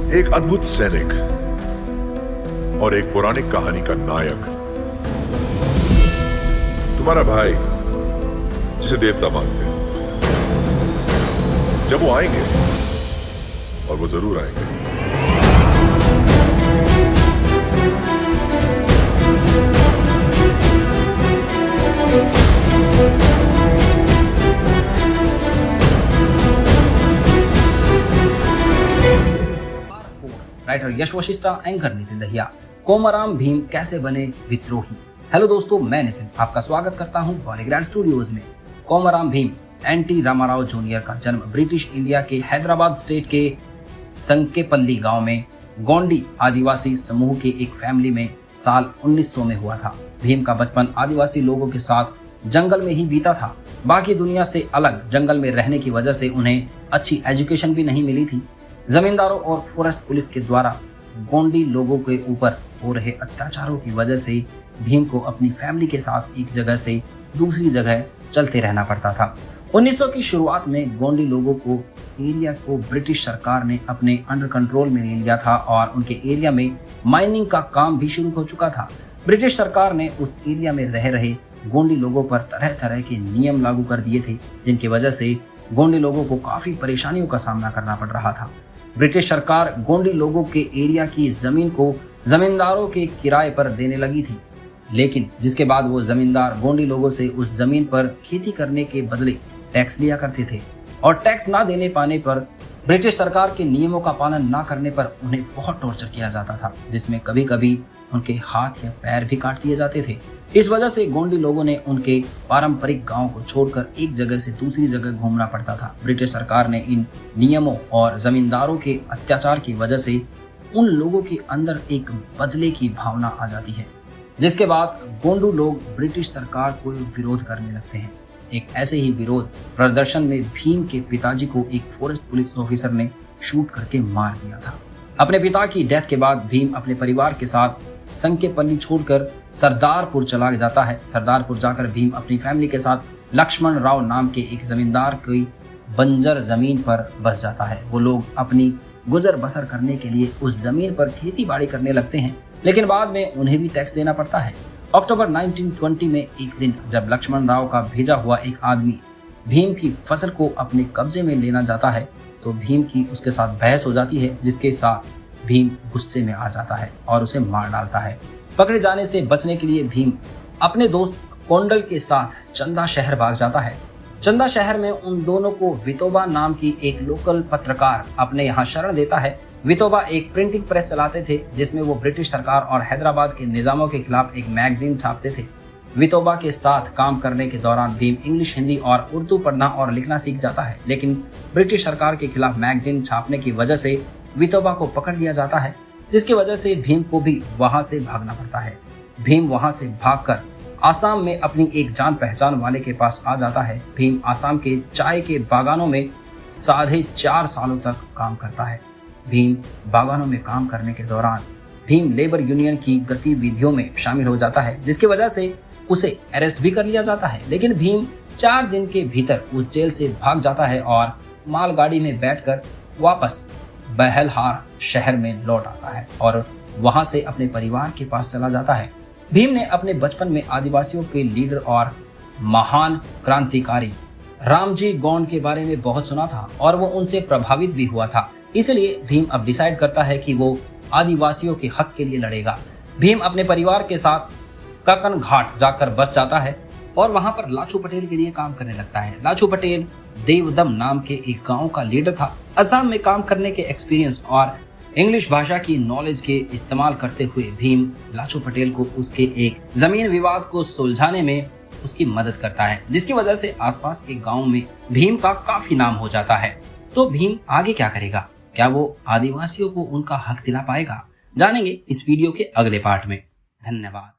एक अद्भुत सैनिक और एक पौराणिक कहानी का नायक, तुम्हारा भाई जिसे देवता मानते हैं। जब वो आएंगे, और वो जरूर आएंगे, राइटर यश वशिष्ठा, एंकर नितिन दहिया। कोमाराम भीम कैसे बने विद्रोही। हेलो दोस्तों, मैं नितिन आपका स्वागत करता हूं बॉलीग्रैंड स्टूडियोज में। कोमाराम भीम एनटी रामाराव जूनियर का जन्म ब्रिटिश इंडिया के हैदराबाद स्टेट के संकेपल्ली गांव में गोंडी आदिवासी समूह के एक फैमिली में साल 1900 में हुआ था। भीम का बचपन आदिवासी लोगों के साथ जंगल में ही बीता था। बाकी दुनिया से अलग जंगल में रहने की वजह से उन्हें अच्छी एजुकेशन भी नहीं मिली थी। जमींदारों और फॉरेस्ट पुलिस के द्वारा गोंडी लोगों के ऊपर हो रहे अत्याचारों की वजह से भीम को अपनी फैमिली के साथ एक जगह से दूसरी जगह चलते रहना पड़ता था। 1900 की शुरुआत में गोंडी लोगों को एरिया को ब्रिटिश सरकार ने अपने अंडर कंट्रोल में ले लिया था और उनके एरिया में माइनिंग का काम भी शुरू हो चुका था। ब्रिटिश सरकार ने उस एरिया में रह रहे गोंडी लोगों पर तरह तरह के नियम लागू कर दिए थे, जिनकी वजह से गोंडी लोगों को काफी परेशानियों का सामना करना पड़ रहा था। ब्रिटिश सरकार गोंडी लोगों के एरिया की जमीन को जमींदारों के किराए पर देने लगी थी, लेकिन जिसके बाद वो जमींदार गोंडी लोगों से उस जमीन पर खेती करने के बदले टैक्स लिया करते थे और टैक्स ना देने पाने पर, ब्रिटिश सरकार के नियमों का पालन ना करने पर उन्हें बहुत टॉर्चर किया जाता था, जिसमें कभी कभी उनके हाथ या पैर भी काट दिए जाते थे। इस वजह से गोंडी लोगों ने उनके पारंपरिक गांव को छोड़कर एक जगह से दूसरी जगह घूमना पड़ता था। ब्रिटिश सरकार ने इन नियमों और जमींदारों के अत्याचार की वजह से उन लोगों के अंदर एक बदले की भावना आ जाती है, जिसके बाद गोंडू लोग ब्रिटिश सरकार को विरोध करने लगते हैं। एक ऐसे ही विरोध प्रदर्शन में भीम के पिताजी को एक फॉरेस्ट पुलिस ऑफिसर ने शूट करके मार दिया था। अपने पिता की डेथ के बाद भीम अपने परिवार के साथ संकेपल्ली छोड़कर सरदारपुर चला जाता है। सरदारपुर जाकर भीम अपनी फैमिली के साथ लक्ष्मण राव नाम के एक जमींदार की बंजर जमीन पर बस जाता है। वो लोग अपनी गुजर बसर करने के लिए उस जमीन पर खेती बाड़ी करने लगते हैं, लेकिन बाद में उन्हें भी टैक्स देना पड़ता है। अक्टूबर 1920 में एक दिन जब लक्ष्मण राव का भेजा हुआ एक आदमी भीम की फसल को अपने कब्जे में लेना जाता है, तो भीम की उसके साथ बहस हो जाती है, जिसके साथ भीम गुस्से में आ जाता है और उसे मार डालता है। पकड़े जाने से बचने के लिए भीम अपने दोस्त कोंडल के साथ चंदा शहर भाग जाता है। चंदा शहर में उन दोनों को वितोबा नाम की एक लोकल पत्रकार अपने यहाँ शरण देता है। वितोबा एक प्रिंटिंग प्रेस चलाते थे, जिसमें वो ब्रिटिश सरकार और हैदराबाद के निजामों के खिलाफ एक मैगजीन छापते थे। वितोबा के साथ काम करने के दौरान भीम इंग्लिश, हिंदी और उर्दू पढ़ना और लिखना सीख जाता है, लेकिन ब्रिटिश सरकार के खिलाफ मैगजीन छापने की वजह से वितोबा को पकड़ लिया जाता है, जिसकी वजह से भीम को भी वहां से भागना पड़ता है। भीम वहां से भागकर आसाम में अपनी एक जान पहचान वाले के पास आ जाता है। भीम आसाम के चाय के बागानों में 4.5 सालों तक काम करता है। भीम बागानों में काम करने के दौरान भीम लेबर यूनियन की गतिविधियों में शामिल हो जाता है, जिसकी वजह से उसे अरेस्ट भी कर लिया जाता है। लेकिन भीम 4 दिन के भीतर उस जेल से भाग जाता है और मालगाड़ी में बैठकर वापस बहलहार शहर में लौट आता है और वहां से अपने परिवार के पास चला जाता है। भीम ने अपने बचपन में आदिवासियों के लीडर और महान क्रांतिकारी रामजी गोंड के बारे में बहुत सुना था और वो उनसे प्रभावित भी हुआ था। इसलिए भीम अब डिसाइड करता है कि वो आदिवासियों के हक के लिए लड़ेगा। भीम अपने परिवार के साथ ककन घाट जाकर बस जाता है और वहां पर लाचू पटेल के लिए काम करने लगता है। लाचू पटेल देवदम नाम के एक गांव का लीडर था। असम में काम करने के एक्सपीरियंस और इंग्लिश भाषा की नॉलेज के इस्तेमाल करते हुए भीम लाचू पटेल को उसके एक जमीन विवाद को सुलझाने में उसकी मदद करता है, जिसकी वजह से आसपास के गांव में भीम का काफी नाम हो जाता है। तो भीम आगे क्या करेगा? क्या वो आदिवासियों को उनका हक दिला पाएगा? जानेंगे इस वीडियो के अगले पार्ट में। धन्यवाद।